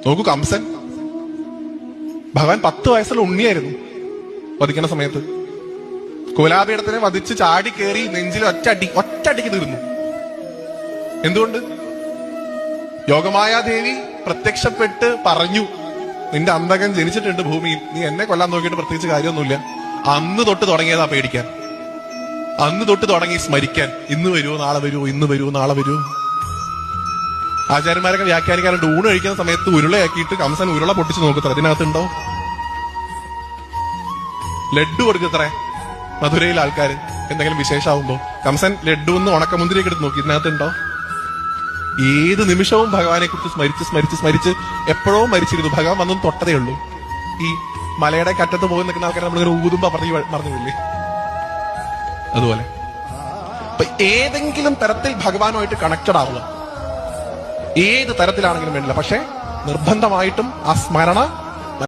നോക്കൂ, കംസൻ ഭഗവാൻ 10 വയസ്സുള്ള ഉണ്ണിയായിരുന്നു വധിക്കുന്ന സമയത്ത്. കോലാപീഠത്തിനെ വധിച്ച് ചാടി കയറി നെഞ്ചിൽ ഒറ്റയടിക്ക് തീർന്നു. എന്തുകൊണ്ട്? യോഗമായാദേവി പ്രത്യക്ഷപ്പെട്ട് പറഞ്ഞു, നിന്റെ അന്തകൻ ജനിച്ചിട്ടുണ്ട് ഭൂമിയിൽ, നീ എന്നെ കൊല്ലാൻ നോക്കിയിട്ട് പ്രത്യേകിച്ച് കാര്യമൊന്നുമില്ല. അന്ന് തൊട്ട് തുടങ്ങിയതാ പേടിക്കാൻ, അന്ന് തൊട്ട് തുടങ്ങി സ്മരിക്കാൻ. ഇന്ന് വരുമോ നാളെ വരുമോ, ഇന്ന് വരുമോ നാളെ വരുമോ. ആചാര്യന്മാരൊക്കെ വ്യാഖ്യാനിക്കാറുണ്ട്, ഊണ് കഴിക്കുന്ന സമയത്ത് ഉരുളയാക്കിയിട്ട് കംസൻ ഉരുള പൊട്ടിച്ച് നോക്കത്ര, ഇതിനകത്തുണ്ടോ? ലഡ്ഡു കൊടുക്കത്രേ മധുരയിൽ ആൾക്കാര് എന്തെങ്കിലും വിശേഷമാവുമ്പോ. കംസൻ ലഡ്ഡു എന്ന് ഉണക്കമുന്തിരിയൊക്കെ എടുത്ത് നോക്കി, ഇതിനകത്തുണ്ടോ? ഏത് നിമിഷവും ഭഗവാനെ കുറിച്ച് സ്മരിച്ച് എപ്പോഴോ മരിച്ചിരുന്നു. ഭഗവാൻ വന്നും തൊട്ടതേ ഉള്ളൂ. ഈ മലയുടെ കറ്റത്ത് പോയി നിൽക്കുന്ന ആൾക്കാരെ നമ്മളിങ്ങനെ ഊതുമ്പോ മറന്നില്ലേ? അതുപോലെ ഏതെങ്കിലും തരത്തിൽ ഭഗവാനുമായിട്ട് കണക്റ്റഡ് ആവുക, ഏത് തരത്തിലാണെങ്കിലും വേണ്ടില്ല, പക്ഷെ നിർബന്ധമായിട്ടും ആ സ്മരണ